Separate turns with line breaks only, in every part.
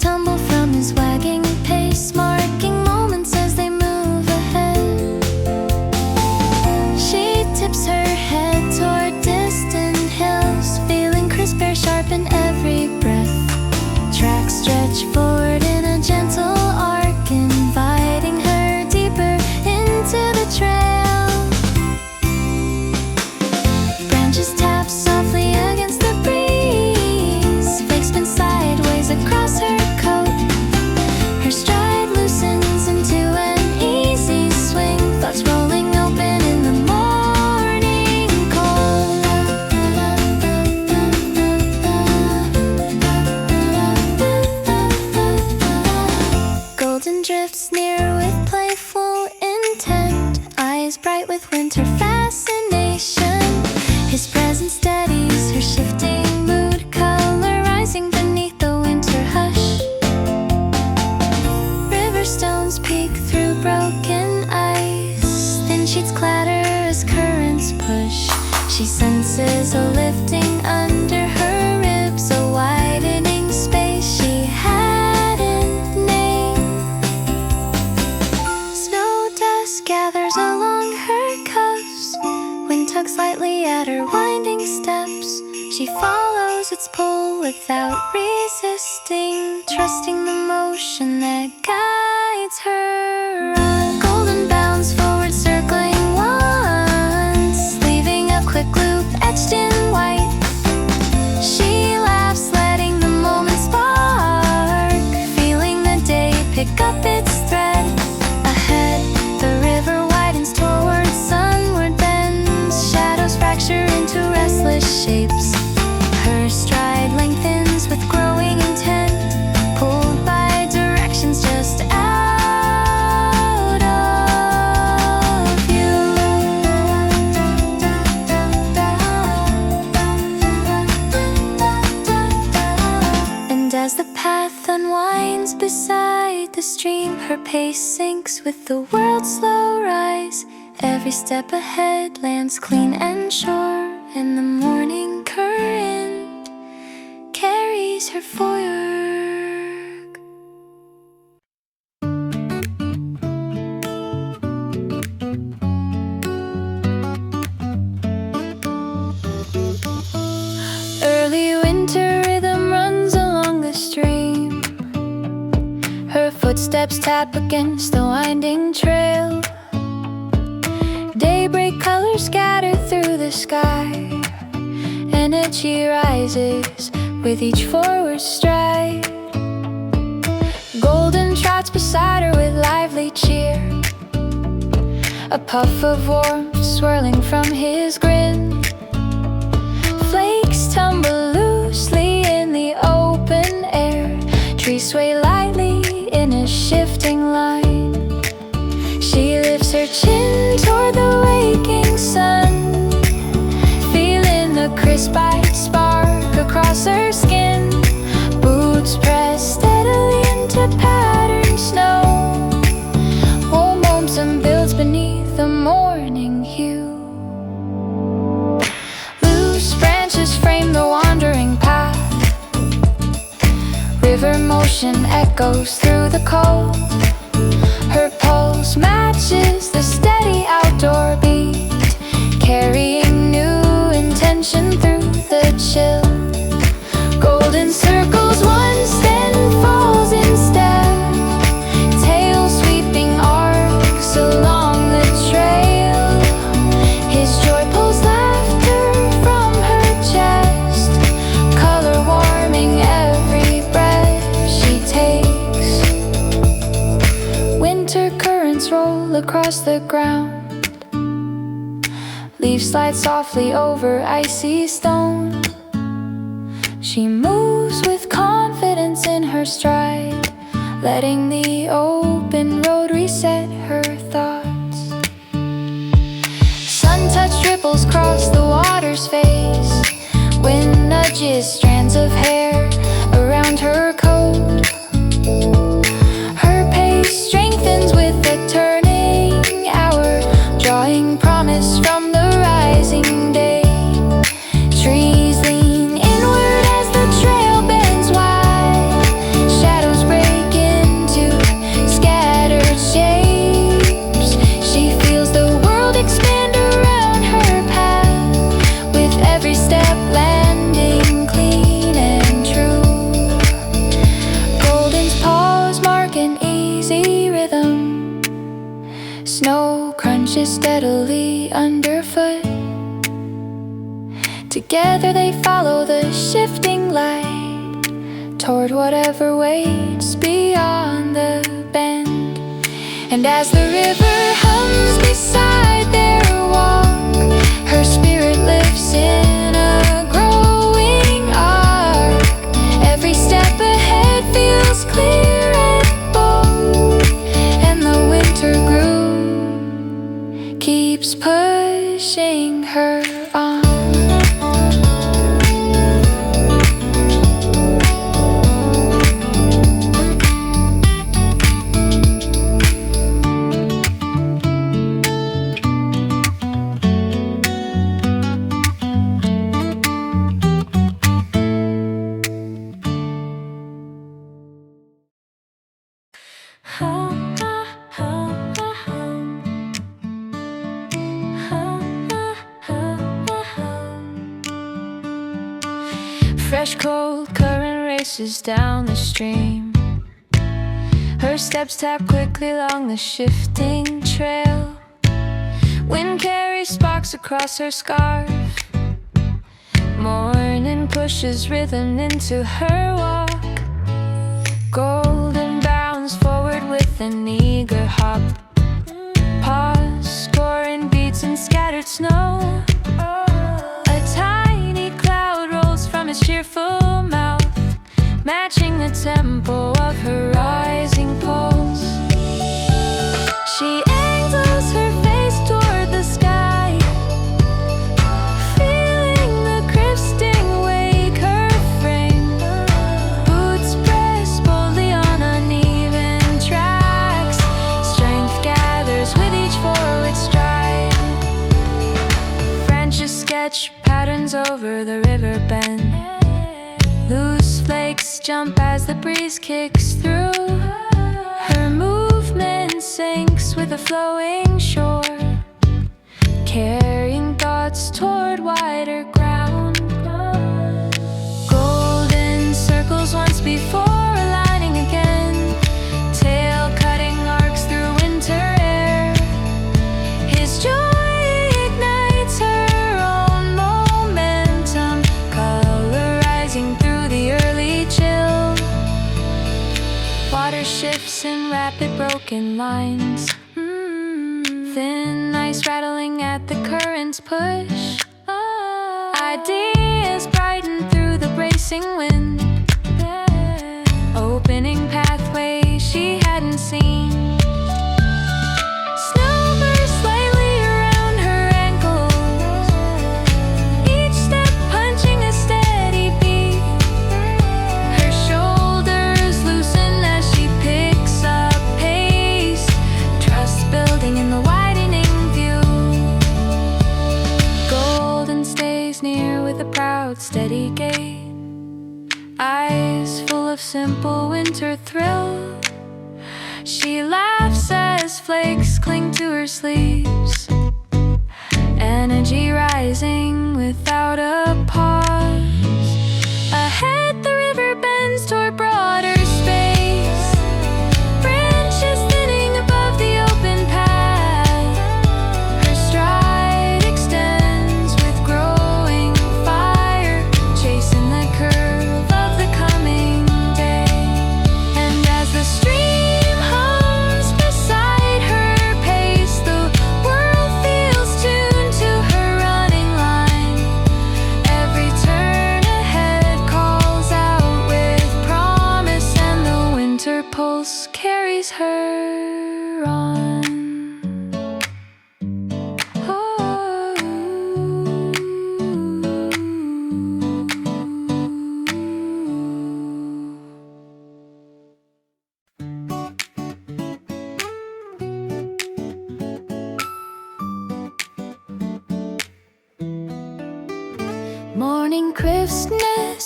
Tumble from his wagging pace, marking moments as they move ahead. She tips her head toward distant hills, feeling crisp air sharpen every breath. Tracks stretch forward in a gentle arc, inviting her deeper into the trail. Branches tap softly against the breeze, flakes spin sideways across her coat. Her stride loosens into an easy swing, thoughts rolling open in the morning cold. Golden drifts near with playful intent, eyes bright with winter fascination. His presence steadies her shifting mood, color rising beneath the winter hush. River stones peek through broken ice, thin sheets clatter as currents push. She senses a lifting under her ribs, a widening space she hadn't named. Snow dust gathers along her cuffs, wind tugs lightly at her winding steps. She follows its pull without resisting, trusting the motion that guides her on. Golden bounds forward, circling once, leaving a quick loop etched in white. She laughs, letting the moment spark, feeling the day pick up its thread. Ahead, the river widens toward sunward bends, shadows fracture into restless shapes. Her stride lengthens with growing intent, pulled by directions just out of view. And as the path unwinds beside the stream, her pace sinks with the world's slow rise. Every step ahead lands clean and sure, and the morning current carries her forward. Early winter rhythm runs along the stream, her footsteps tap against the winding trail. Daybreak colors scatter through the sky, energy rises with each forward stride. Golden trots beside her with lively cheer, a puff of warmth swirling from his grin. Flakes tumble loosely in the open air, trees sway lightly in a shifting line. She lifts her chin toward the waking sun, feeling the crisp white spark across her skin. Boots press steadily into patterned snow, warm momentum builds beneath the morning hue. Loose branches frame the wandering path, river motion echoes through the cold. Her pulse matches the steady outdoor beat, carrying new intention through the chill. Golden circles once, then falls instead, tail sweeping arcs along the trail. His joy pulls laughter from her chest, color warming every breath she takes. Winter currents roll across the ground, leaves slide softly over icy stone. She moves with confidence, her stride, letting the open road reset her thoughts. Sun-touched ripples cross the water's face. Wind nudges strands of hair around her coat. Her pace strengthens with the turning hour, drawing promise from the rising day. Trees lean inward as the trail bends wide. Shadows break into scattered shapes. She feels the world expand around her path, with every step landing clean and true. Golden's paws mark an easy rhythm. Snow crunches steadily underfoot. Together they follow the shifting light toward whatever waits beyond the bend. And as the river hums beside their walk, her spirit lifts in a growing arc. Every step ahead feels clear and bold, and the winter groove keeps pushing her on. Fresh cold current races down the stream. Her steps tap quickly along the shifting trail. Wind carries sparks across her scarf. Morning pushes rhythm into her walk. Golden bounds forward with an eager hop. Pause, scoring beats in scattered snow. A tiny cloud rolls from his cheerful mouth, matching the tempo of her rising pulse. She angles her face toward the sky, feeling the crisp sting wake her frame. Boots press boldly on uneven tracks. Strength gathers with each forward stride. Branches sketch patterns over the river bend. Loose flakes jump as the breeze kicks through. Her movement sinks with a flowing shore, carrying thoughts toward wider ground. Golden circles once before aligning again. Tail cutting arcs through winter air. His joy ignites her own momentum, colorizing through the early chill. Water shifts in rapid broken lines. Thin ice rattling at the current's push. Ideas brighten through the bracing wind, opening pathways she hadn't seen. Snow bursts slightly around her ankles, each step punching a steady beat. Her shoulders loosen as she picks up pace, trust building in the widening view. Golden stays near with a proud, steady gait, eyes full of simple winter thrill. She laughs as flakes cling to her sleeves, energy rising without a pause. Ahead the river bends toward broader space, branches thinning above the open path. Her stride extends with growing fire, chasing the curve of the coming day. And as the stream hums beside her pace, the world feels tuned to her running line.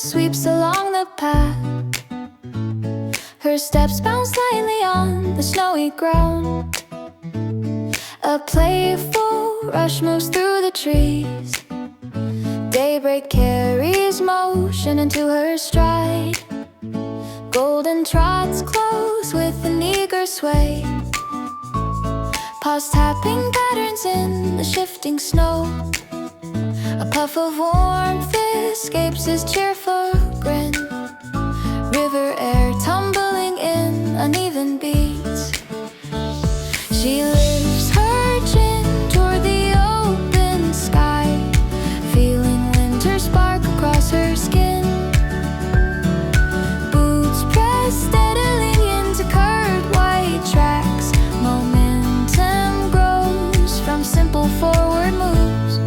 sweeps along the path. Her steps bounce lightly on the snowy ground. A playful rush moves through the trees. Daybreak carries motion into her stride. Golden trots close with an eager sway. Paws tapping patterns in the shifting snow. A puff of warmth escapes his cheerful grin. River air tumbling in uneven beats. She lifts her chin toward the open sky, feeling winter spark across her skin. Boots press steadily into curved white tracks. Momentum grows from simple forward moves.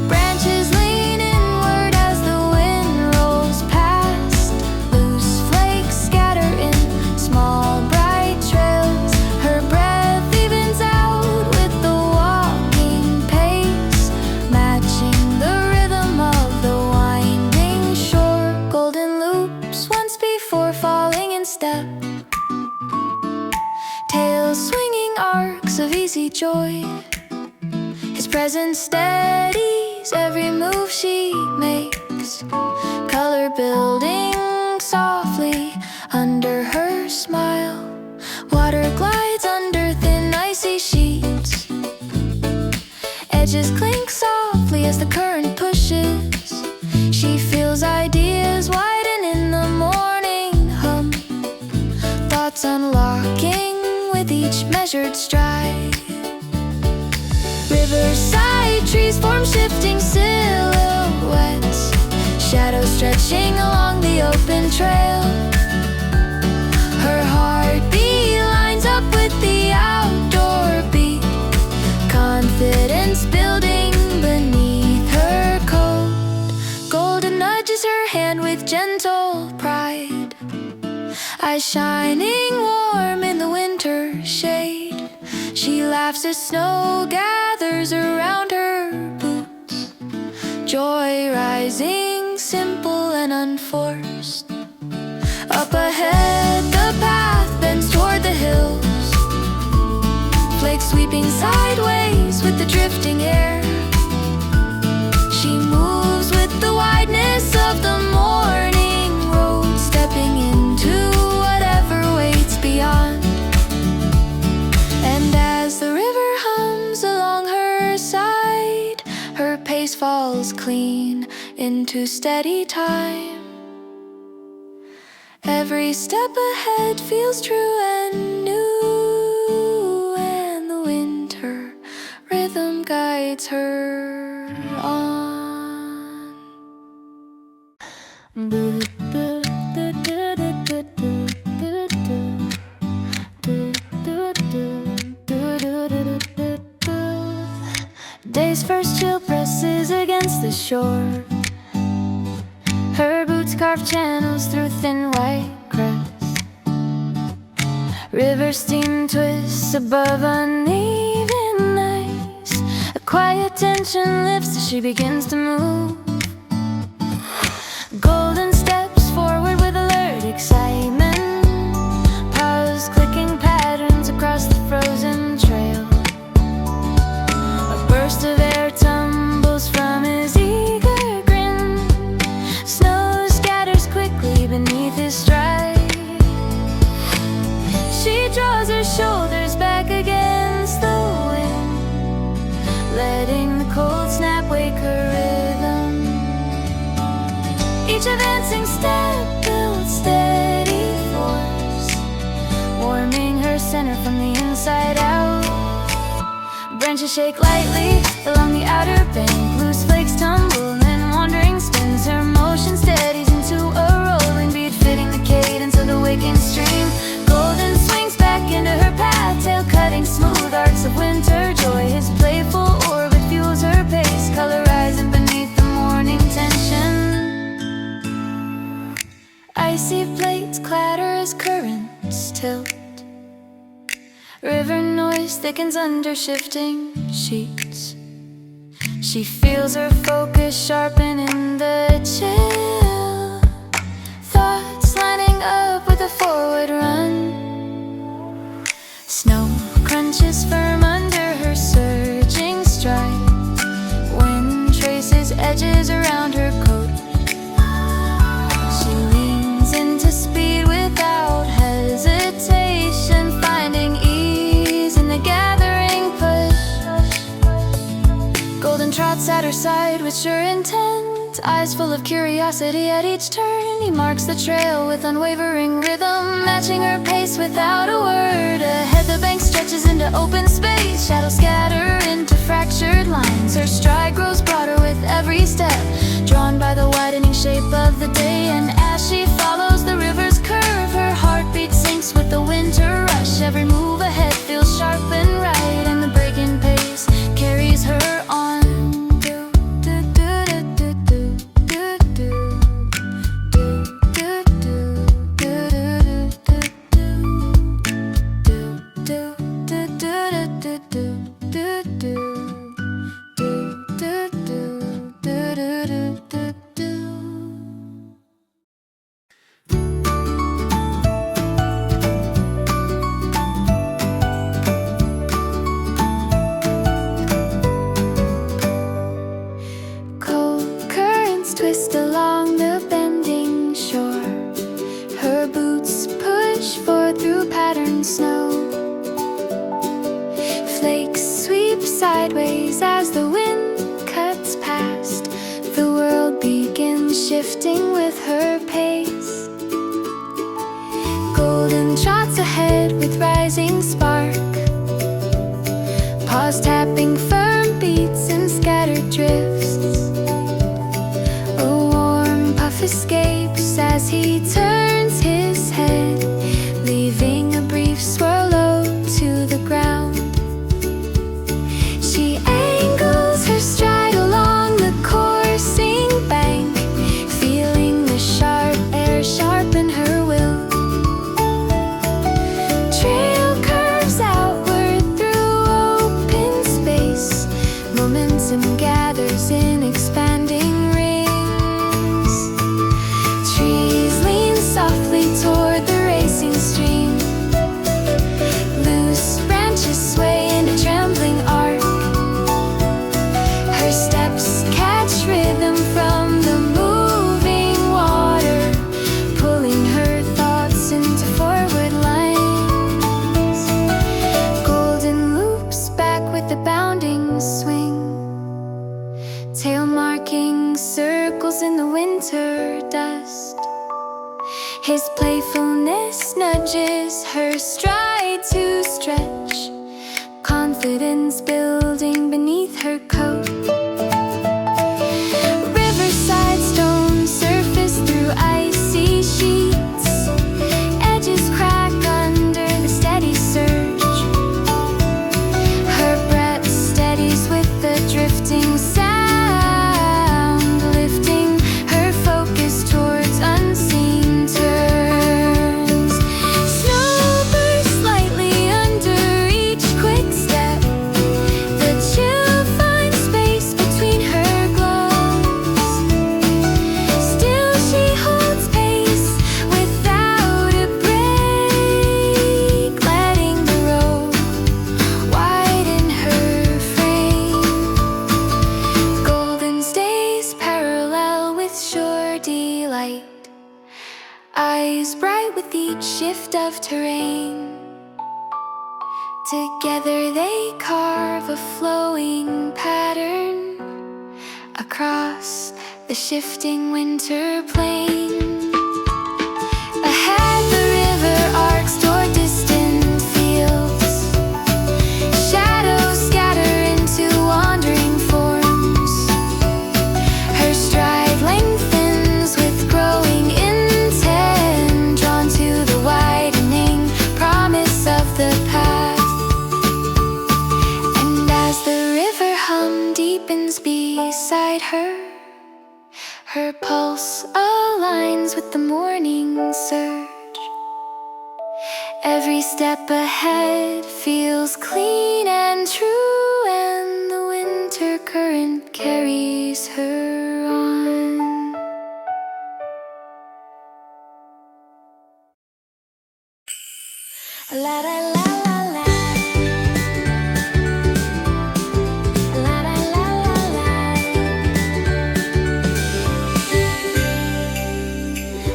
Branches lean inward as the wind rolls past. Loose flakes scatter in small bright trails. Her breath evens out with the walking pace, matching the rhythm of the winding shore. Golden loops once before falling in step, tails swinging arcs of easy joy. His presence steadies every move she makes, color building softly under her smile. Water glides under thin icy sheets. Edges clink softly as the current pushes. She feels ideas widen in the morning hum, thoughts unlocking with each measured stride. Riverside trees form shifting silhouettes, shadows stretching along the open trail. Her heartbeat lines up with the outdoor beat, confidence building beneath her coat. Golden nudges her hand with gentle pride, eyes shining warm in the winter shade. She laughs as snow gathers around her boots, joy rising simple and unforced. Up ahead the path bends toward the hills, flakes sweeping sideways with the drifting air. She moves with the wideness of the morning road, stepping into whatever waits beyond. And as the river hums along her side, her pace falls clean into steady time. Every step ahead feels true and new, and the winter rhythm guides her on. Day's first chill presses against the shore. Her boots carve channels through thin white crust. River steam twists above uneven ice. A quiet tension lifts as she begins to move. Golden steps forward with alert excitement, paws clicking patterns across the frozen trail. A burst of air tumbles from his eager grin. Snow scatters quickly beneath his stride. She draws her shoulders back against the wind, letting the cold snap wake her rhythm. Each advancing step builds steady force, warming her center from the inside out. Branches shake lightly along the outer bank, loose flakes tumble and wandering spins. Her motion steadies into a rolling beat, fitting the cadence of the waking stream. Golden swings back into her path, tail cutting smooth arcs of winter joy. His playful orbit fuels her pace, color rising beneath the morning tension. Icy plates clatter as currents tilt. River noise thickens under shifting sheets. She feels her focus sharpen in the chill. side with sure intent, eyes full of curiosity at each turn. He marks the trail with unwavering rhythm, matching her pace without a word. Ahead the bank stretches into open space, shadows scatter into fractured lines. Her stride grows broader with every step, drawn by the widening shape of the day. And as she follows the river's curve, her heartbeat sinks with the winter rush. Every move ahead feels sharp and right, and the breaking pace carries her on. Twist along the bending shore. Her boots push forward through patterned snow. Flakes sweep sideways as the wind cuts past. The world begins shifting with her pace. Golden trots ahead with rising spark, paws tapping firm beats and scattered drifts. Escapes as he turns his head, leaving a brief swirl low to the ground. She angles her stride along the coursing bank, feeling the sharp air sharpen her will. Trail curves outward through open space, momentum gathers in expanding rings. Softly toward the racing stream, loose branches sway in a trembling arc. Her steps catch rhythm from the moving water, pulling her thoughts into forward lines. Golden loops back with a bounding swing, tail marking circles in the winter dust. His playfulness nudges her stride to stretch, confidence building beneath her coat. Riverside stones surface through icy sheets, edges crack under the steady surge. Her breath steadies with the drifting sound, lifting her focus towards unseen. Eyes bright with each shift of terrain. Together they carve a flowing pattern across the shifting winter plain. Ahead the river arcs toward distant fields. Shadows scatter into wandering forms. Her stride lengthens with growing intent, drawn to the widening promise of the path. And as the river hum deepens beside her, her pulse aligns with the morning surge. Every step ahead feels clean and true, and the winter current carries her on. La la la la la. La la la la la.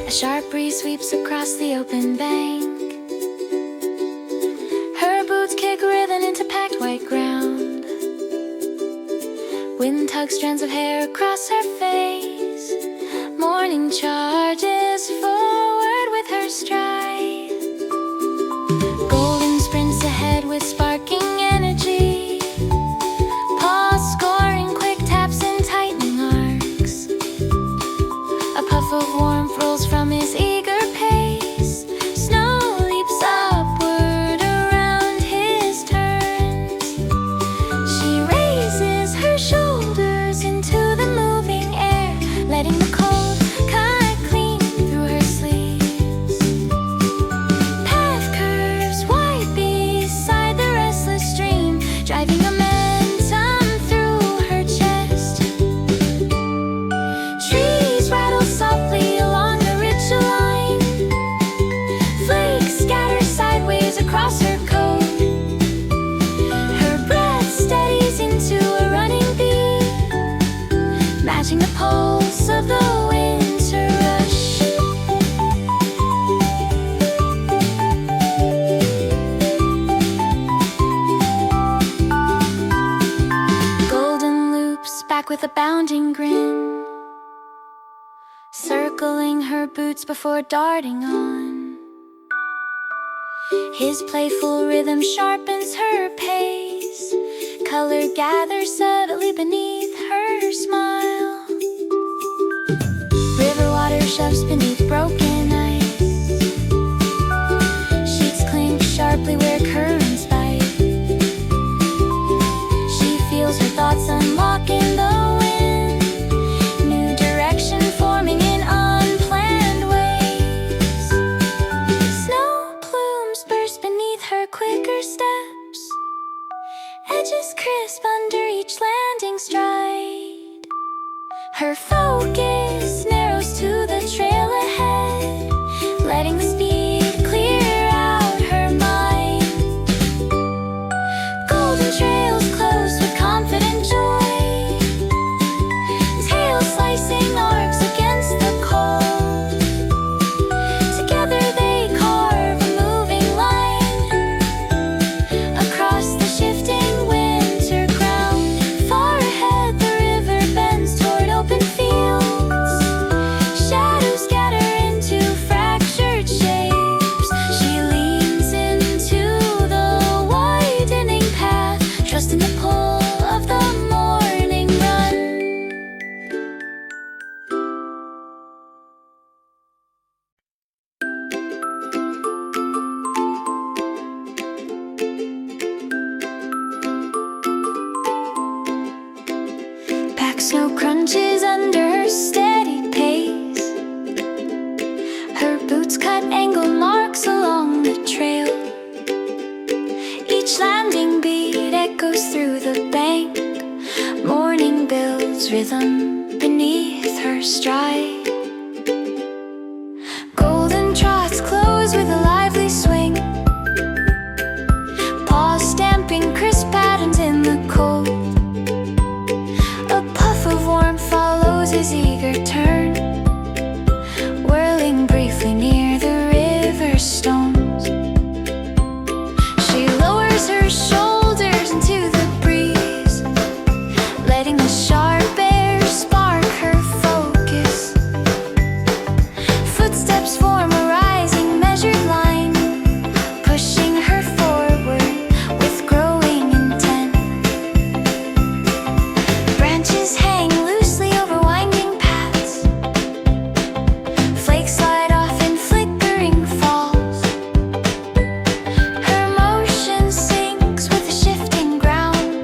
A sharp breeze sweeps across the open bank. Her boots kick rhythm into packed white ground. Wind tugs strands of hair across her face. Morning charges forward with her stride. Golden sprints ahead with sparking energy. Paws scoring quick taps and tightening arcs. A puff of warmth rolls from his eager pace. Snow leaps upward around his turns. She raises her shoulders into the moving air, letting the cold cut clean through her sleeves. Path curves wide beside the restless stream, driving momentum through her chest. Trees rattle softly along the ridge line. Flakes scatter sideways across her coat. Her breath steadies into a running beat, matching the pulse of the winter rush. Golden loops back with a bounding grin, circling her boots before darting on. His playful rhythm sharpens her pace. Color gathers subtly beneath her smile. River water shoves beneath broken ice. Sheets clink sharply where currents bite. She feels her thoughts unlock in the wind, new direction forming in unplanned ways. Snow plumes burst beneath her quicker steps, edges crisp under each landing stride. Her focus narrows to the trail ahead, letting the speed clear out her mind. Golden trails close with confident joy, tails slicing arcs against the cold. Together they carve a moving line across the shifting winter ground. Far ahead the river bends toward open fields. Shadows scatter into fractured shapes. She leans into the widening path, trusting the pull of the morning run. Pack snow crunches under her steady pace. Her boots cut angle marks along the trail. Each landing beat echoes through the bank. Morning builds rhythm beneath her stride. Golden trots close with a lively swing, paws stamping crisp patterns in the cold. A puff of warmth follows his eager turn, whirling briefly near the river stones. She lowers her shoulders into the breeze, letting the sharp air spark her focus. Footsteps form a rising measured line, pushing her forward with growing intent. Branches hang loosely over winding paths. Flakes slide off in flickering falls. Her motion sinks with the shifting ground,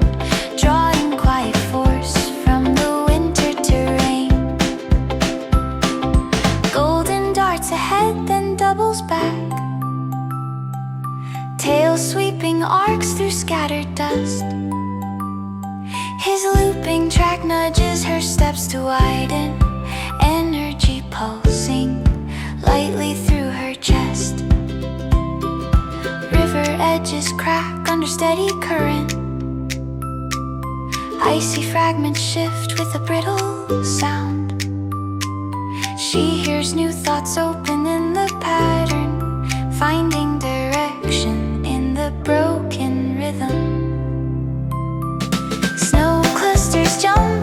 drawing quiet force from the winter terrain. Golden darts ahead, then doubles back, tail sweeping arcs through scattered dust. His looping track nudges her steps to widen, energy pulsing lightly through her chest. River edges crack under steady current. Icy fragments shift with a brittle sound. She hears new thoughts open in the pattern, finding direction in the broken rhythm. Snow clusters jump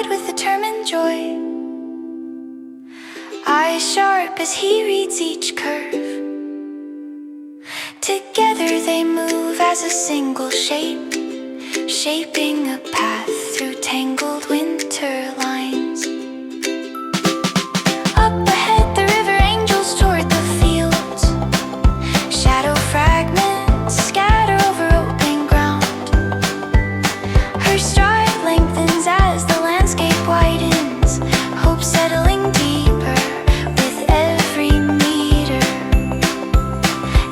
stride with determined joy, eyes sharp as he reads each curve. Together they move as a single shape, shaping a path through tangled winter lines. Up ahead the river angels toward the fields, shadow fragments scatter over open ground. Her stride lengthens as the landscape widens, hope settling deeper with every meter.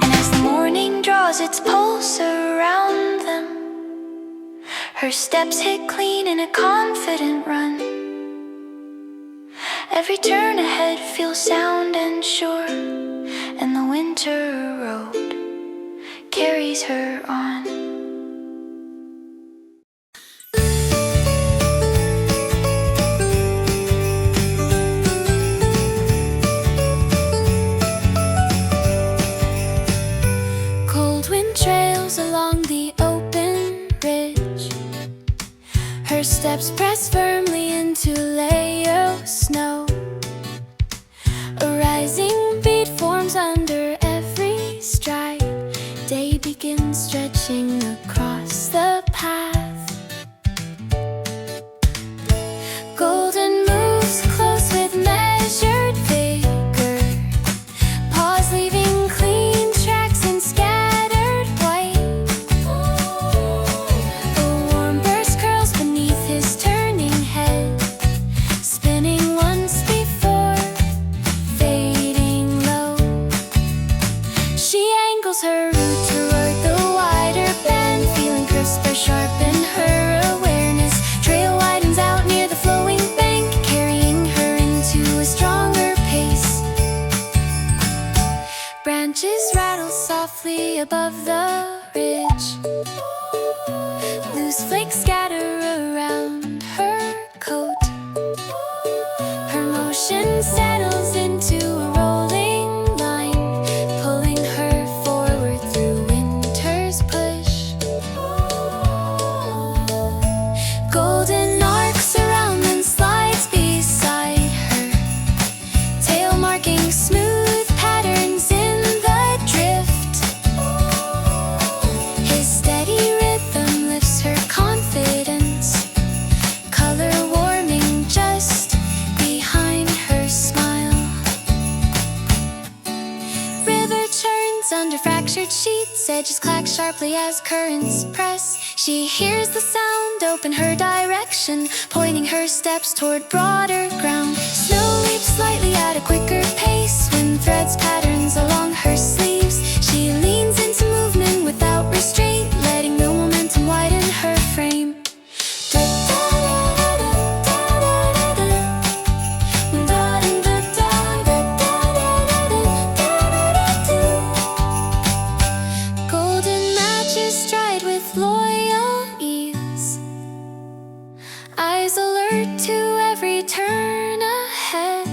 And as the morning draws its pulse around them, her steps hit clean in a confident run. Every turn ahead feels sound and sure, and the winter road carries her on. Cold wind trails along the open ridge, her steps press firmly into layer of snow. A rising beat forms under every stride. Day begins stretching across the path. Golden moves close with measured vigor, paws leaving clean tracks in scattered white. A warm burst curls beneath his turning head, spinning once before fading low. She angles her route toward the wider bend, feeling crisper sharpen her awareness. Trail widens out near the flowing bank, carrying her into a stronger pace. Branches rattle softly above the ridge, loose flakes scatter around her coat. Her motion settles into a rolling line, pulling her forward through winter's push. Golden arcs around and slides beside her, tail marking smooth patterns in the drift. His steady rhythm lifts her confidence, color warming just behind her smile. River churns under fractured sheets, edges clack sharply as currents press. She hears the sound open her direction, pointing her steps toward broader ground. Snow leaps slightly at a quicker pace, wind threads patterns along her sleeves. She leans into movement without restraint, letting the momentum widen her frame. Golden matches stride with loyal ease, eyes alert to every turn ahead.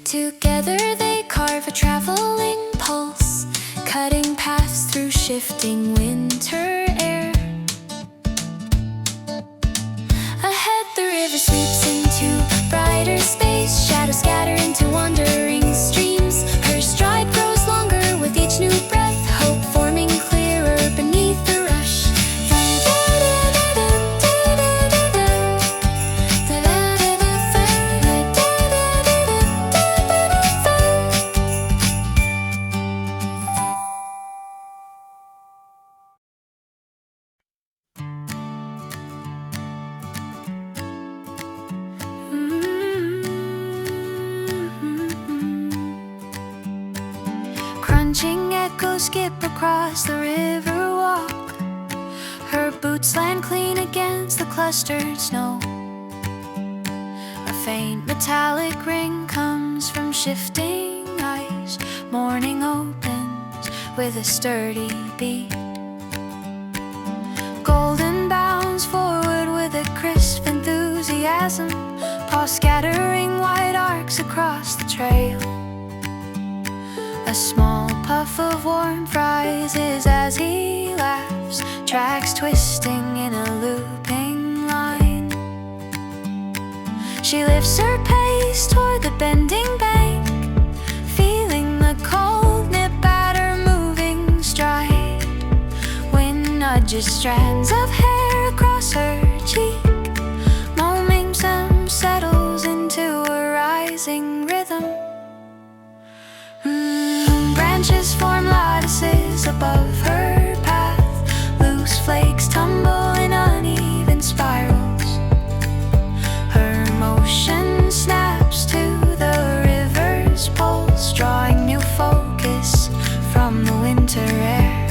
Together they carve a traveling pulse, cutting paths through shifting winter air. Ahead the river sweeps into brighter space, shadows scatter into wandering streams. Her stride grows longer with each new breath, hope forming clearer beneath the rush. Crunching echoes skip across the river walk, her boots land clean against the clustered snow. A faint metallic ring comes from shifting ice, morning opens with a sturdy beat. Golden bounds forward with a crisp enthusiasm, paws scattering wide arcs across the trail. A small puff of warmth rises as he laughs, tracks twisting in a looping line. She lifts her pace toward the bending bank, feeling the cold nip at her moving stride. Wind nudges strands of hair across her cheek. Momentum settles into a rising rhythm. Branches form lattices above her path. Loose flakes tumble in uneven spirals. Her motion snaps to the river's pulse, drawing new focus from the winter air.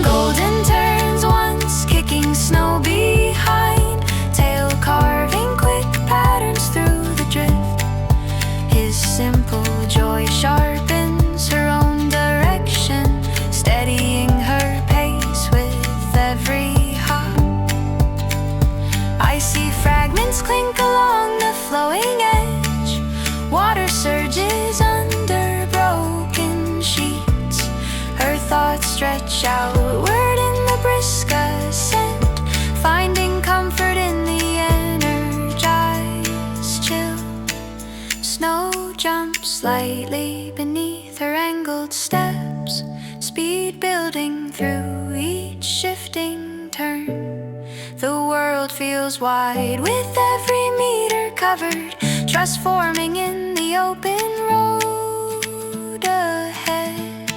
Golden turns once, kicking snow behind, tail carving quick patterns through the drift. His simple joy sharpens her own direction, steadying her pace with every hop. Icy fragments clink along the flowing edge. Water surges under broken sheets. Her thoughts stretch outward in the brisk ascent, finding comfort in the energized chill. Snow jumps slightly beneath her angled steps, speed building through each shifting turn. The world feels wide with every meter covered, trust forming in the open road ahead.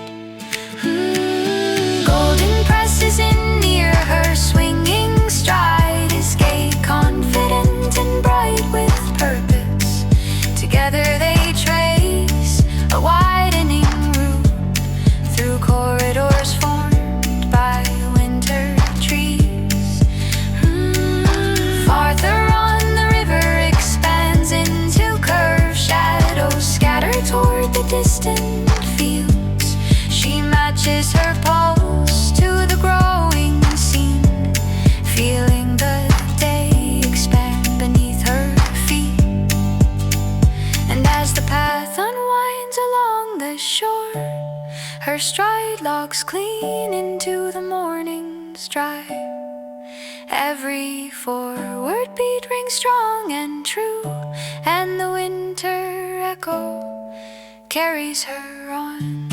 Golden presses in near her, swinging stride, his gait confident and bright with purpose. Together they trace a widening route through corridors formed by winter trees. Farther on, the river expands into curved shadows scattered toward the distant fields. She matches her pulse to the growing scene, feeling the day expand beneath her feet. And as the path unwinds along the shore, her stride locks clean into the morning's drive. Every forward beat rings strong and true, and the winter echo carries her on.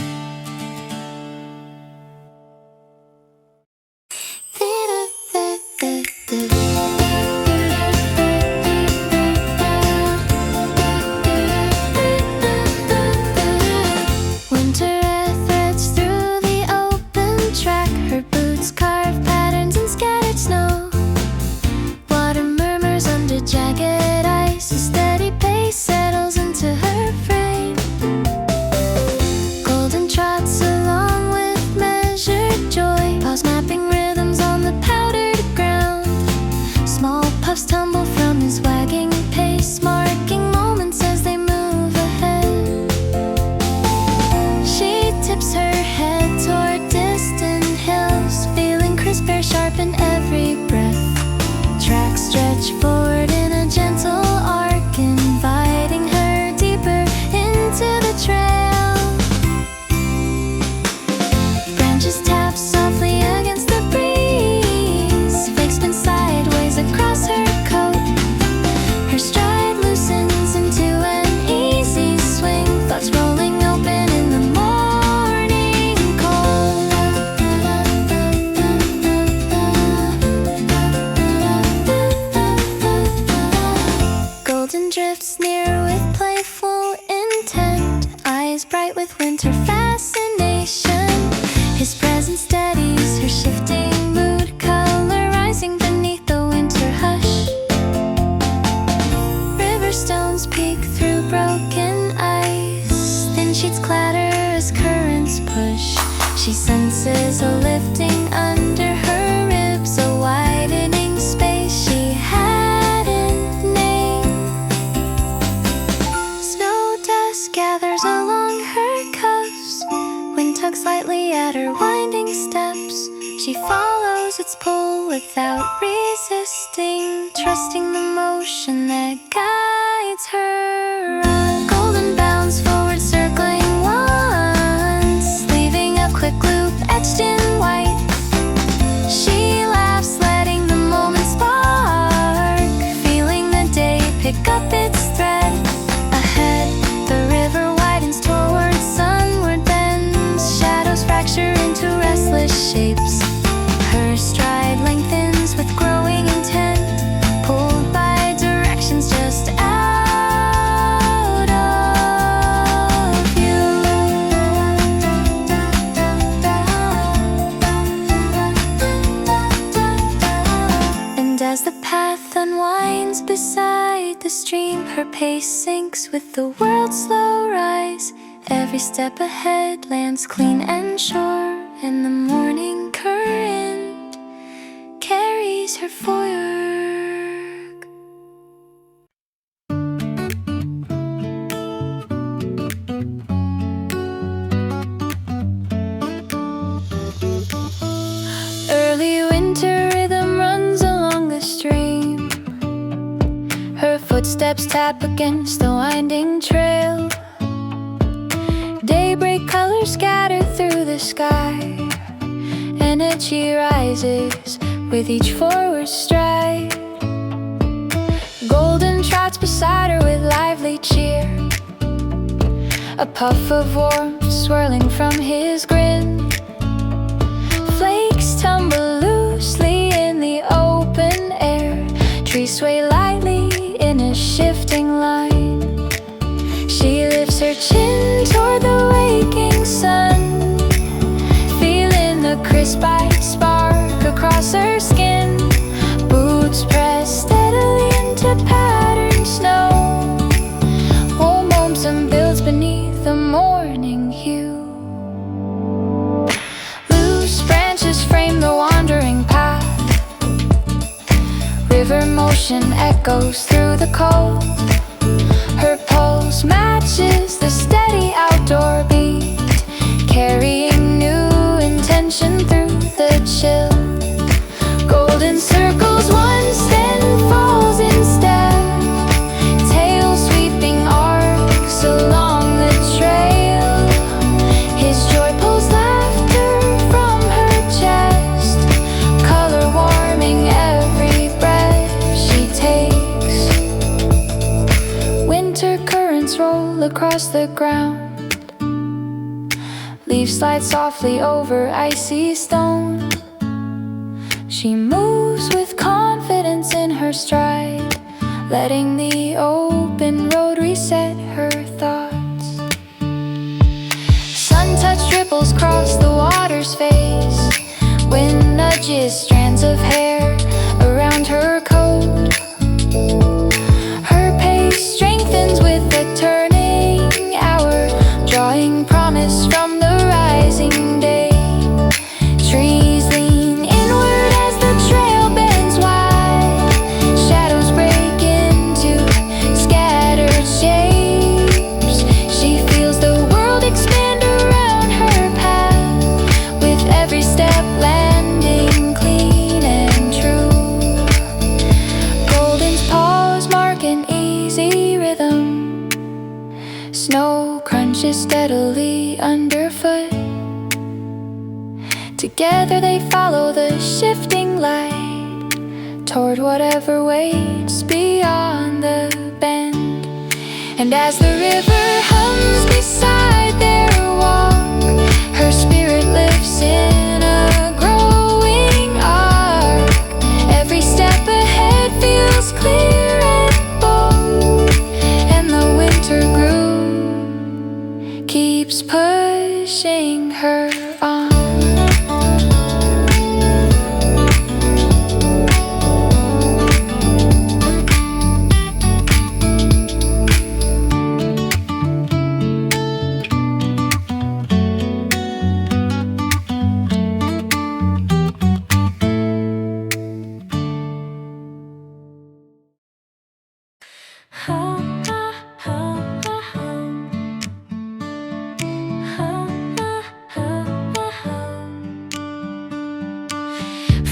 Winter air threads through the open track. Her boots carve patterns in scattered snow. Water murmurs under jagged ice. A steady pace settles into her frame. Golden trots along with measured joy, paws mapping rhythms on the powdered ground. Small puffs tumble from his wagging pace, marking moments as they move ahead. She tips her head toward distant hills, feeling crisp air sharpen every breath. Tracks stretch forward in a gentle arc, inviting her deeper into the trail. Branches tap softly against the breeze, flakes spin sideways across her coat. Her stride loosens into an easy swing, thoughts rolling open in the morning cold. Golden drifts near with playful intent, eyes bright with winter fascination. His presence steadies her shifting mood, color rising beneath the winter hush. River stones peek through broken ice, thin sheets clatter as currents push. She senses a lifting under her ribs, a widening space she hadn't named. Snow dust gathers along her cuffs, wind tugs lightly at her winding steps. She follows its pull without resisting, trusting the motion that guides her on. Golden bounds forward, circling once, leaving a quick loop etched in white. She laughs, letting the moment spark, feeling the path unwinds beside the stream. Her pace sinks with the world's slow rise. Every step ahead lands clean and sure, and the morning current carries her forward. Early winter rhythm runs along the stream. Her footsteps tap against the winding trail. Daybreak colors scatter through the sky. Energy rises with each forward stride. Golden trots beside her with lively cheer. A puff of warmth swirling from his grin. Flakes tumble loosely in the open air. Trees sway lightly in a shifting line. She lifts her chin toward the waking sun, feeling the crisp ice spark across her skin. Boots press steadily into patterned snow. Warm momentum builds beneath the morning hue. Loose branches frame the wandering path. River motion echoes through the cold. Her pulse matches the steady outdoor beat, carrying new intention through the chill. Golden circles once, then falls in step. Tail sweeping arcs along the trail. His joy pulls laughter from her chest, color warming every breath she takes. Winter currents roll across the ground. Leaves slide softly over icy stone. She moves with confidence in her stride, letting the open road reset her thoughts. Sun-touched ripples cross the water's face. Wind nudges strands of hair around her coat. Her pace strengthens with the turning hour, drawing promise from the rising day. Trees lean inward as the trail bends wide. Shadows break into scattered shapes. She feels the world expand around her path, with every step landing clean and true. Golden's paws mark an easy rhythm. Snow crunches steadily underfoot. Together they follow the shifting light toward whatever waits beyond the bend. And as the river hums beside their walk, her spirit lifts in a growing arc. Every step ahead feels clear and bold, and the winter groove keeps pushing her on.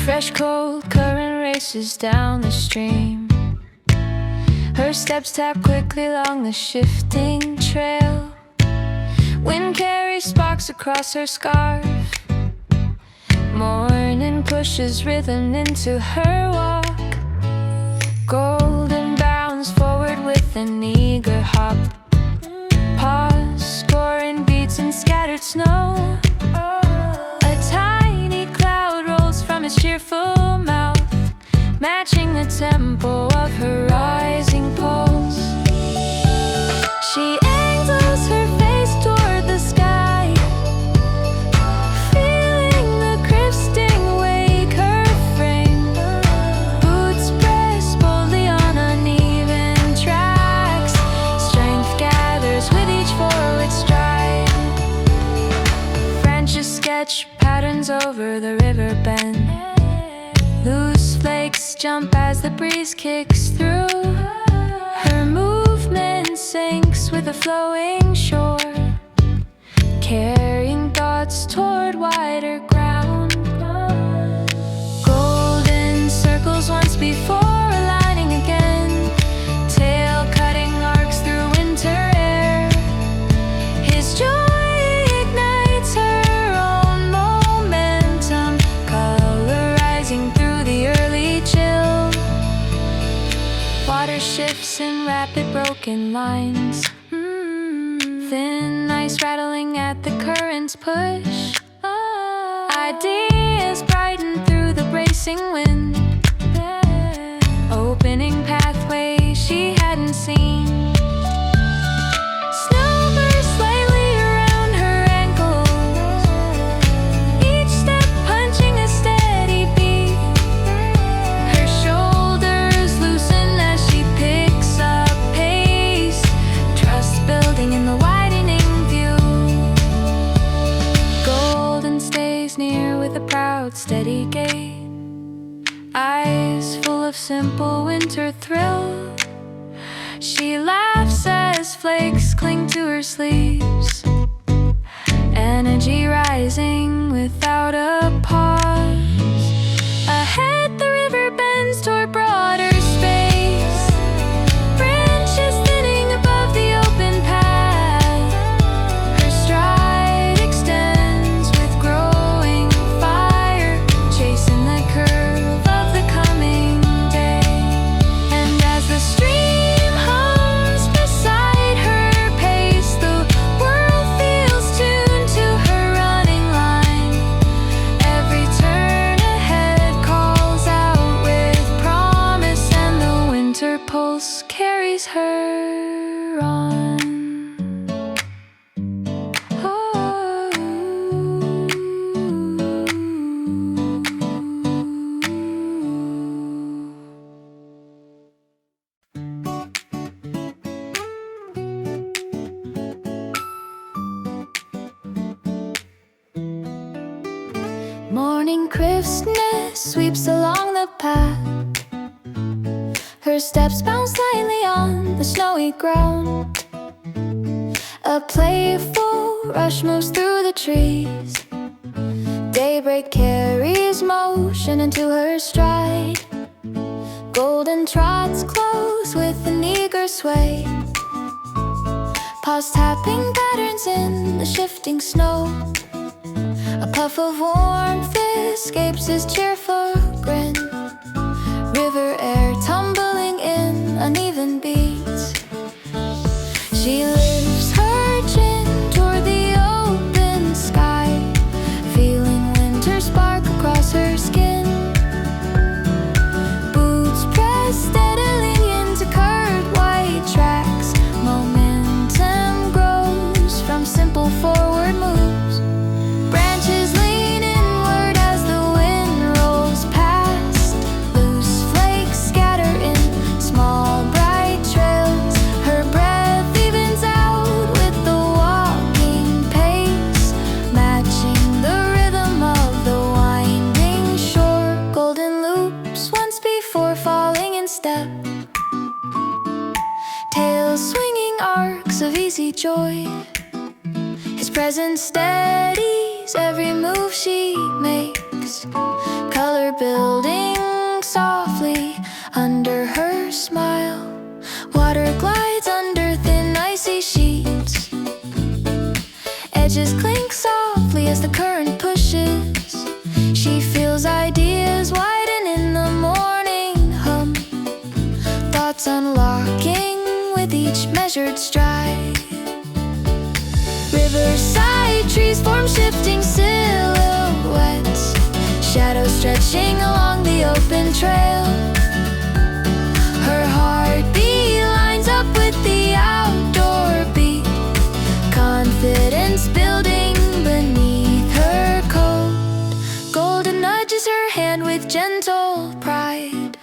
Fresh cold current races down the stream. Her steps tap quickly along the shifting trail. Wind carries sparks across her scarf. Morning pushes rhythm into her walk. Golden bounds forward with an eager hop. Pause, scoring beats in scattered snow. A tiny cloud rolls from his cheerful mouth, matching the tempo of her rising pulse. She angles her face toward the sky, feeling the crisp sting wake her frame. Boots press jump as the breeze kicks through. Her movement sinks with a flowing shore, carrying thoughts toward wider ground. Golden circles once before, aligning again, tail cutting arcs through winter air. His joy ignites her own momentum, color rising through the early chill. Water shifts in rapid broken lines, thin ice rattling at the current's push. Ideas brighten through the bracing wind, opening pathways she hadn't seen. Snow bursts slightly around her ankles, each step punching a steady beat. Her shoulders loosen as she picks up pace, trust building in the widening view. Golden stays near with a proud, steady gait, eyes full of simple winter thrill. She laughs as flakes cling to her sleeves, energy rising without a pause. Ahead the river bends toward broader space, branches thinning above the open path. Her stride extends with growing fire, chasing the curve of the coming day. And as the stream hums beside her pace, the world feels tuned to her running line. Every turn ahead calls out with promise, and the winter pulse carries her on. Morning crispness sweeps along the path, her steps bounce lightly on the snowy ground. A playful rush moves through the trees, daybreak carries motion into her stride. Golden trots close with an eager sway, paws tapping patterns in the shifting snow. A puff of warmth escapes his cheerful grin, river air tumbling in uneven beats. She lifts her chin toward the open sky, feeling winter spark across her skin. Boots press steadily into curved white tracks, momentum grows from simple forward moves. Branches lean inward as the wind rolls past, loose flakes scatter in small bright trails. Her breath evens out with the walking pace, matching the rhythm of the winding shore. Golden loops once before falling in step, tails swinging arcs of easy joy. His presence steadies every move she makes, color building softly under her smile. Water glides under thin icy sheets, edges clink softly as the current pushes. She feels ideas widen in the morning hum, thoughts unlocking with each measured stride. Riverside trees form shifting silhouettes, shadows stretching along the open trail. Her heartbeat lines up with the outdoor beat, confidence building beneath her coat. Golden nudges her hand with gentle pride,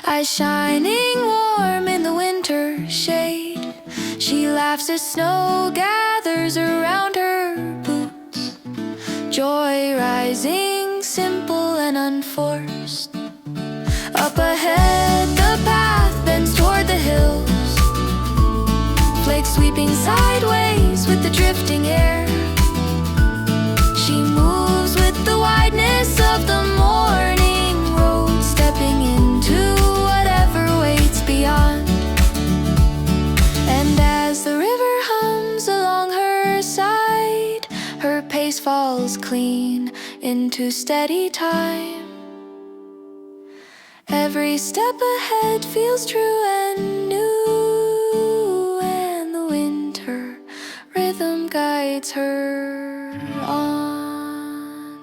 eyes shining warm in the winter shade. She laughs as snow gathers around her boots, joy rising simple and unforced. Up ahead, the path bends toward the hills, flakes sweeping sideways with the drifting air. She moves with the wideness of the morning road, stepping into whatever waits beyond. And as the river hums along her side, her pace falls clean into steady time. Every step ahead feels true and new, and the winter rhythm guides her on.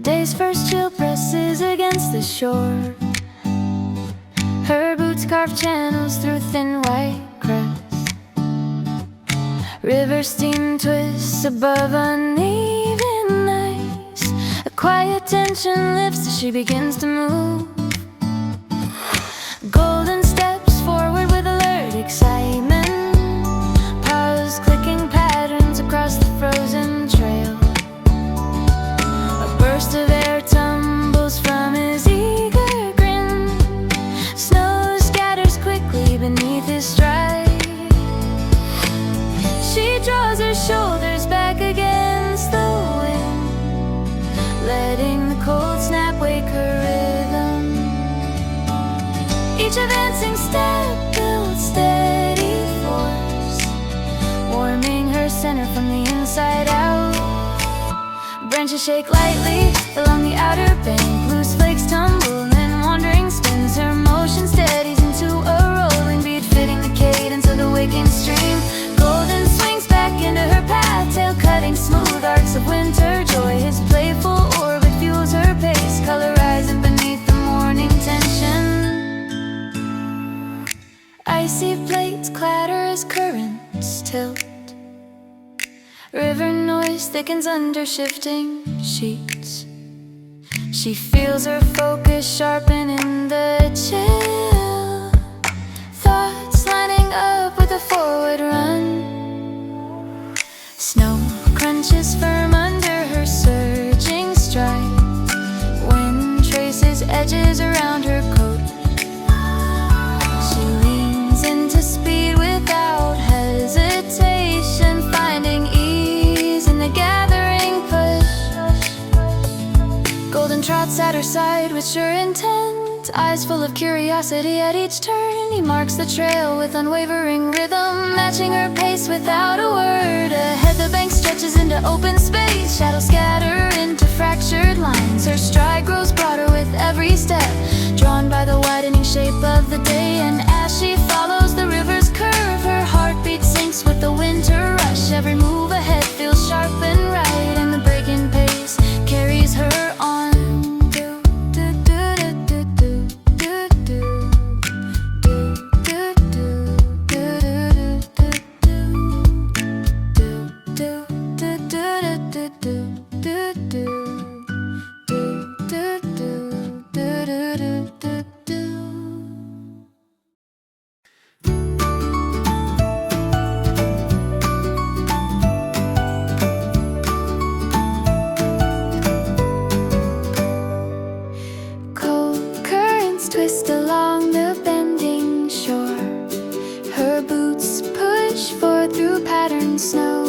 Day's first chill presses against the shore. Her boots carve channels through thin white crust. River steam twists above uneven ice. A quiet tension lifts as she begins to move. Golden steps forward with alert excitement, paws clicking patterns across the frozen trail. A burst of air tumbles from his eager grin. Snow scatters quickly beneath his stride. She draws her shoulders back against the wind, letting the cold snap wake her rhythm. Each advancing step builds steady force, warming her center from the inside out. Branches shake lightly along the outer bank, loose flakes tumble and wandering spins. Her motion steadies into a rolling beat, fitting the cadence of the waking stream. Golden swings back into her path, tail cutting smooth arcs of winter joy. His playful orbit fuels her pace, color rising beneath the morning tension. Icy plates clatter as currents tilt. River noise thickens under shifting sheets. She feels her focus sharpen in the chill, thoughts lining up with a forward run. Snow crunches firm under her surging stride. Wind traces edges around her coat. She leans into speed without hesitation, finding ease in the gathering push. Golden trots at her side with sure intent, eyes full of curiosity at each turn. He marks the trail with unwavering rhythm, matching her pace without a word. Ahead the bank stretches into open space, shadows scatter into fractured lines. Her stride grows broader with every step, drawn by the widening shape of the day. And as she follows the river's curve, her heartbeat sinks with the winter rush. Every move ahead feels sharp and right, and the breaking pace carries her on. Twist along the bending shore. Her boots push forward through patterned snow.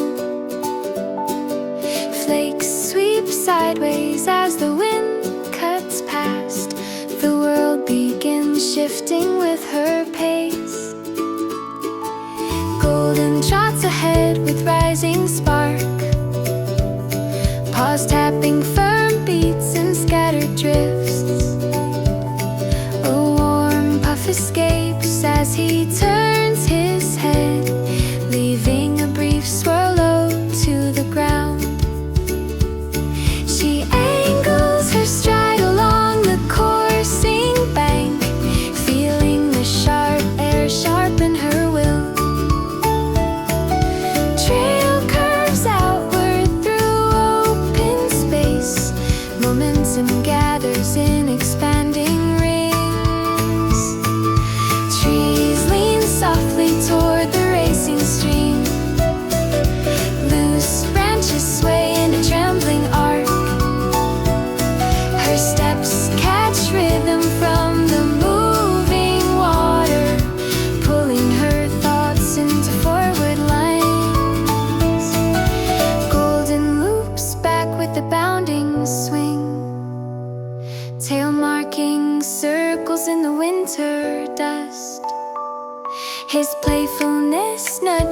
Flakes sweep sideways as the wind cuts past. The world begins shifting with her pace. Golden trots ahead with rising spark, paws tapping firm beats and scattered drifts. Escapes as he turns his head, leaving a brief swirl low to the ground. She angles her stride along the coursing bank, feeling the sharp air sharpen her will. Trail curves outward through open space, momentum gathers in expanding rings. Trees lean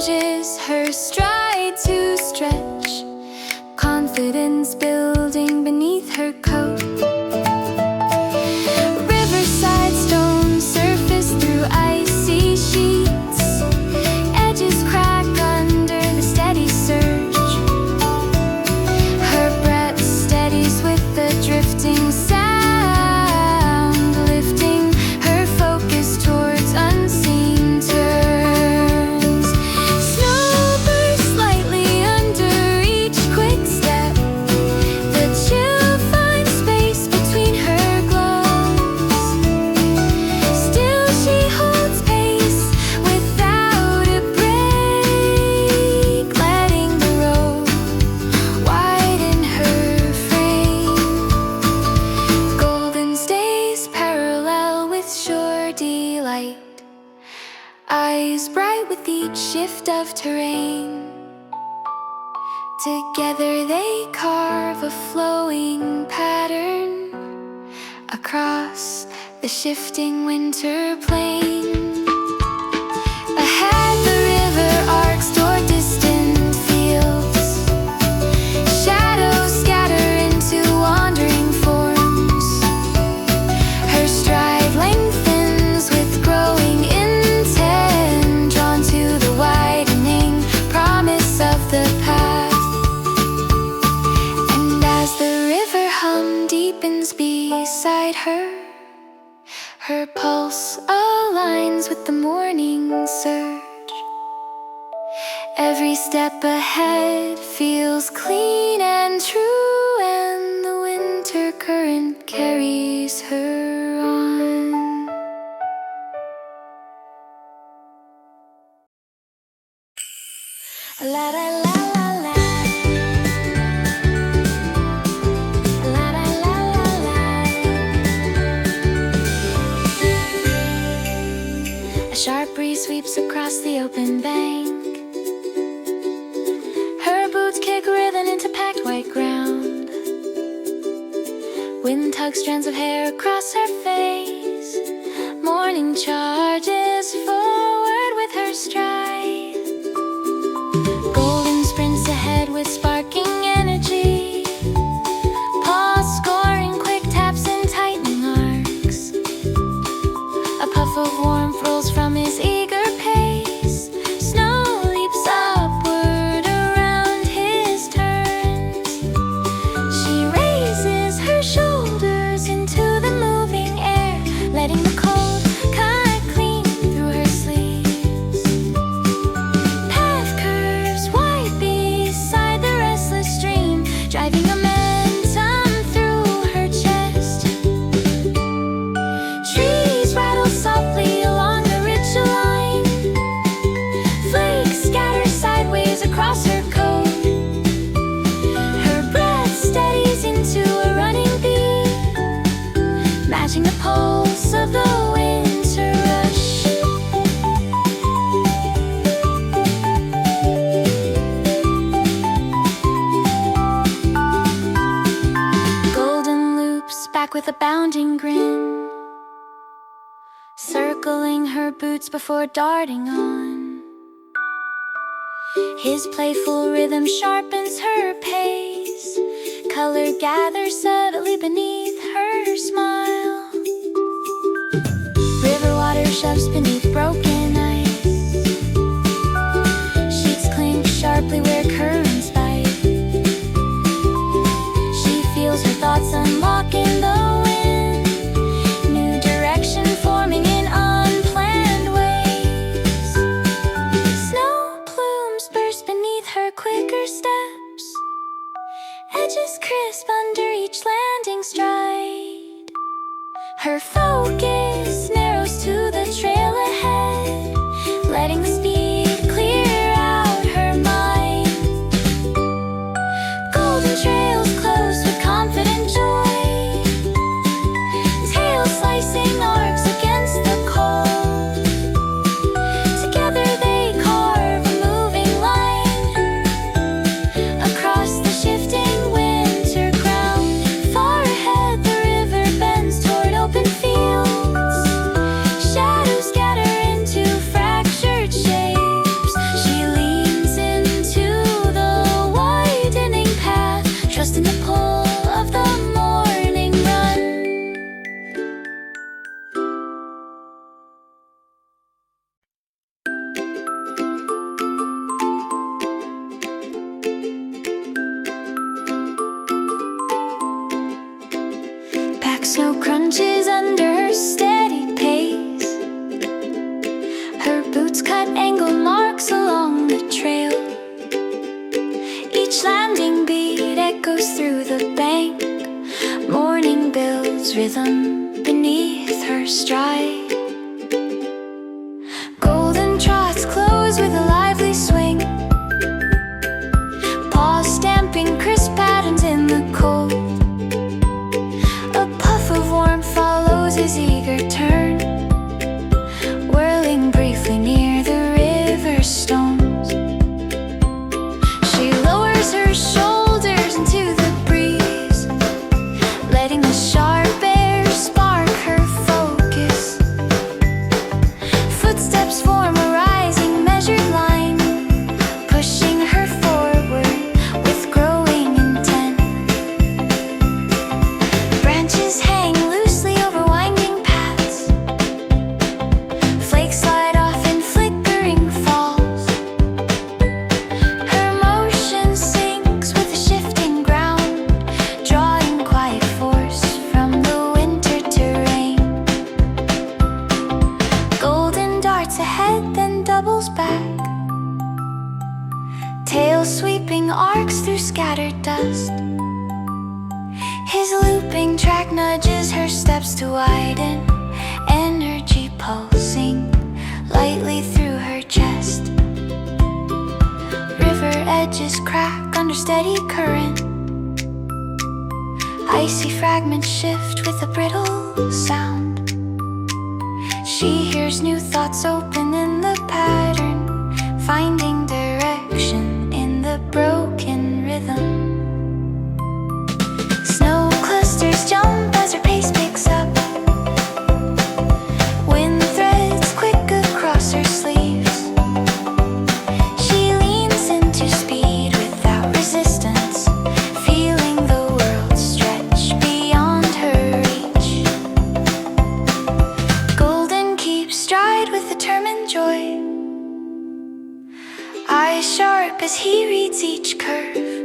changes her stride to stretch, confidence building beneath her coat. Riverside stones surface through icy sheets, edges crack under the steady surge. Her breath steadies with the drifting sound, lifting her focus towards unseen turns. Snow bursts lightly under each quick step, the chill finds space between her gloves. Still she holds pace without a break, letting the road widen her frame. Golden stays parallel with sure delight, eyes bright with each shift of terrain. Together they carve a flowing pattern across the shifting winter plain. Ahead the river arcs toward distant fields, shadows scatter into wandering forms. Her stride lengthens with growing intent, drawn to the widening promise of the path. And as the river hum deepens beside her, her pulse aligns with the morning surge. Every step ahead feels clean and true, and the winter current carries her on. La la la la la. La la la la la. A sharp breeze sweeps across the open bank. Her boots kick rhythm into packed white ground. Wind tugs strands of hair across her face. Morning charges forward with her stride. Golden sprints ahead with sparking energy, paws scoring quick taps and tightening arcs. A puff of warmth rolls from his eager pace. Snow leaps upward around his turns. She raises her shoulders into the moving air, letting the cold cut clean through her sleeves. Path curves wide beside the restless stream, driving momentum through her chest. Trees rattle softly along the ridge line, flakes scatter sideways across her coat. Her breath steadies into a running beat, matching the pulse of the winter rush. Golden loops back with a bounding grin, circling her boots before darting on. His playful rhythm sharpens her pace, color gathers subtly beneath her smile. River water shoves beneath broken ice, sheets clink sharply where currents bite. She feels her thoughts unlock in the wind, new direction forming in unplanned ways. Snow plumes burst beneath her quicker steps, edges crisp under each landing stride. Her focus narrows to the trail ahead, Snow crunches under her steady pace. Her boots cut angle marks along the trail. Each landing beat echoes through the bank. Morning builds rhythm beneath her stride. Golden trots close with a lively swing, paws stamping crisp patterns in the cold. A puff of warmth follows his eager turn, whirling briefly near the river stones. She lowers her shoulders into the breeze, letting the sharp air spark her focus. Footsteps form a rising measured line, pushing her forward with growing intent. Branches hang loosely over winding paths, flakes slide off in flickering falls. Her motion syncs with the shifting ground, drawing quiet force from the winter terrain. Golden darts ahead, then doubles back, tail sweeping arcs through scattered dust. His looping track nudges her steps to widen, energy pulsing lightly through her chest. River edges crack under steady current, icy fragments shift with a brittle sound. She hears new thoughts open in the pattern, finding direction in the broken rhythm. Snow clusters jump as her pace picks up, wind threads quick across her sleeves. She leans into speed without resistance, feeling the world stretch beyond her reach. Golden keeps stride with determined joy, eyes sharp as he reads each curve.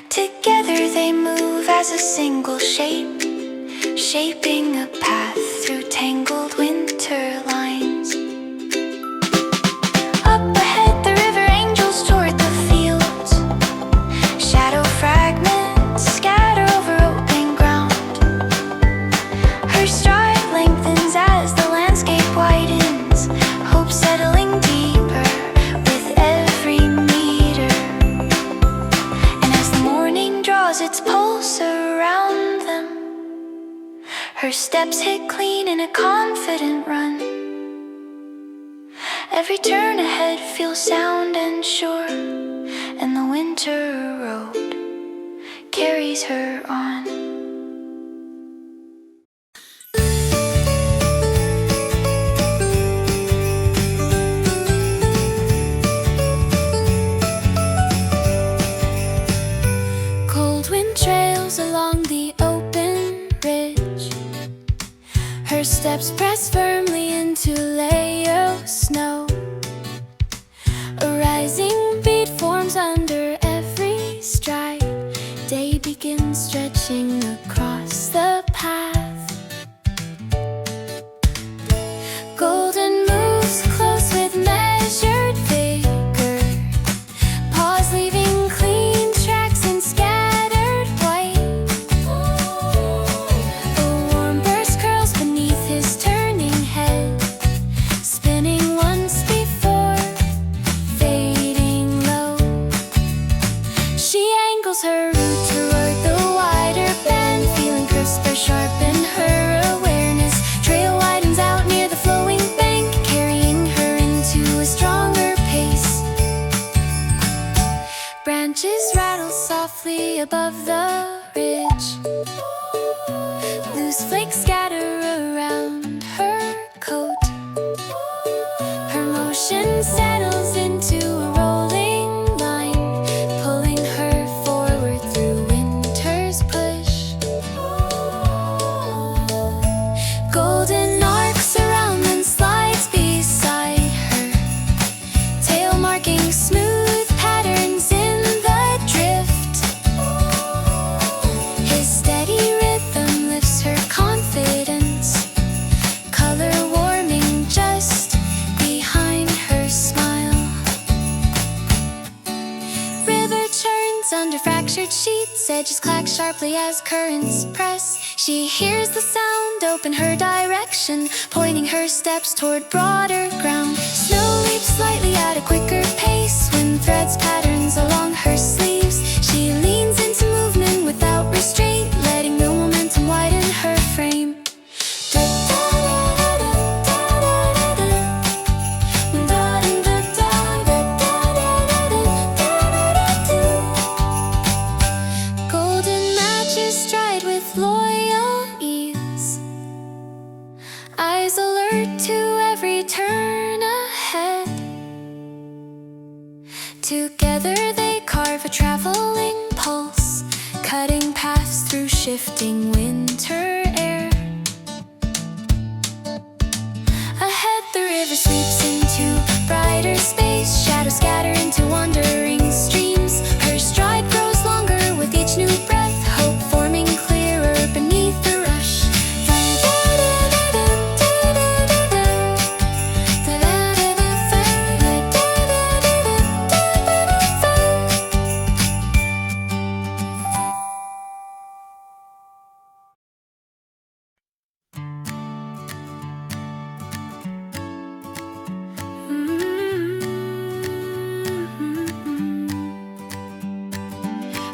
Together they move as a single shape, shaping a path through tangled winter lines. Up ahead the river angels toward the fields, shadow fragments scatter over open ground. Her stride lengthens as the landscape widens, hope settling deeper with every meter. And as the morning draws its pulse around them, her steps hit clean in a confident run. Every turn ahead feels sound and sure, and the winter road carries her on. Cold wind trails along the open ridge, her steps press firmly into layer of snow. A rising beat forms under every stride, day begins stretching across the path. Golden moves close with measured vigor, paws leaving clean tracks in scattered white. A warm burst curls beneath his turning head, spinning once before fading low. She angles her route toward the wider band, feeling crisper, sharpen her awareness. Trail widens out near the flowing bank, carrying her into a stronger pace. Branches rattle softly above the ridge, loose flakes scatter around her coat. Her motion settles into a rolling line, pulling her forward through winter's push. Golden arcs surround and slides beside her, tail marking smooth patterns in the drift. His steady rhythm under fractured sheets, edges clack sharply as currents press. She hears the sound open her direction, pointing her steps toward broader ground. Snow leaps slightly at a quicker pace, wind threads patterns along her sleeves. She leans into movement without restraint, letting the momentum widen her frame. Golden matches stride with loyal ease, eyes alert to every turn ahead. Together they carve a traveling pulse, cutting paths through shifting winter air. Ahead the river sweeps into brighter space, shadows scatter into wandering streams. Her stride grows longer with each new breath, hope forming clearer beneath the rush.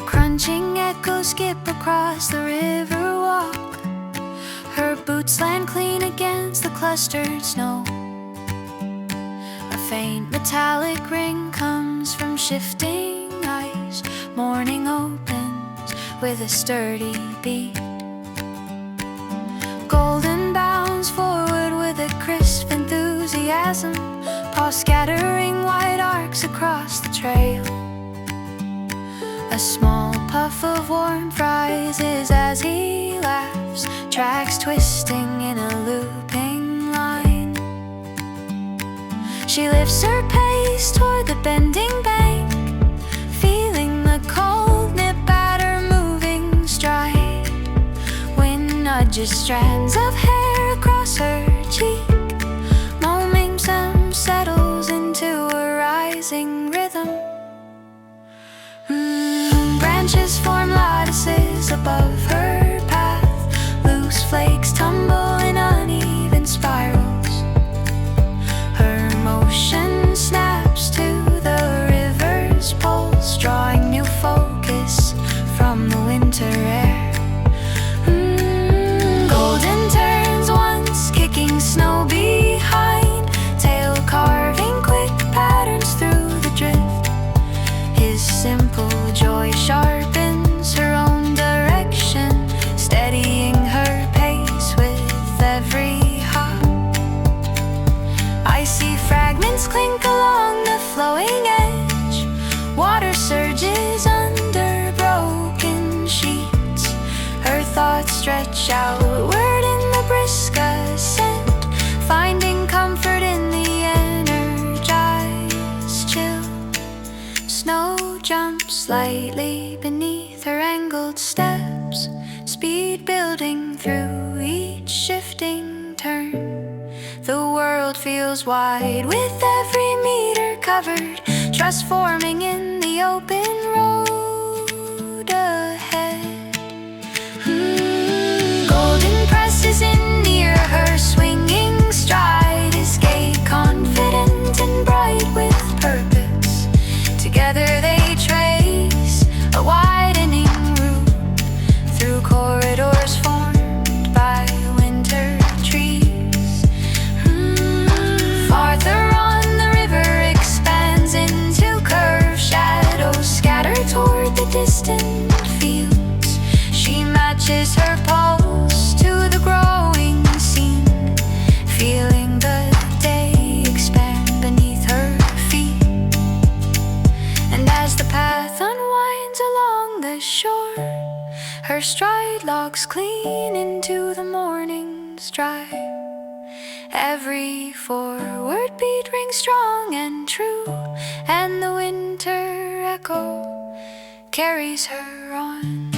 Crunching echoes skip across the river walk. Her boots land clean against the clustered snow. A faint metallic ring comes from shifting ice. Morning opens with a sturdy beat. Golden bounds forward with a crisp enthusiasm, paws scattering wide arcs across the trail. A small puff of warmth rises as he laughs, tracks twisting in a looping line. She lifts her pace toward the bending bank, feeling the cold nip at her moving stride. Wind nudges strands of hair across her cheek, momentum settles into a rising rhythm. Branches form lattices above her path, loose flakes tumble in uneven spirals. Her motion snaps to the river's pulse, drawing new focus from the winter air. Golden turns once, kicking snow behind, tail carving quick patterns through the drift. His simple joy sharpens her own direction, steadying her pace with every hop. Icy fragments clink along the flowing edge, water surges under broken sheets. Her thoughts stretch outward in the brisk ascent, finding comfort in the energized chill. Snow jumps slightly beneath her angled steps, speed building through each shifting turn. The world feels wide with every meter covered, trust forming in the open road ahead. Golden presses in near her, swinging stride is gay, confident and bright with purpose. Together they trace a widening route through corridors formed by winter trees. Farther on the river expands into curved shadows, scattered toward the distant fields. She matches her pulse to the growing scene, feeling the day expand beneath her feet. And as the path unwinds along the shore, her stride locks clean into the morning stride. Every forward beat rings strong and true, and the winter echo carries her on.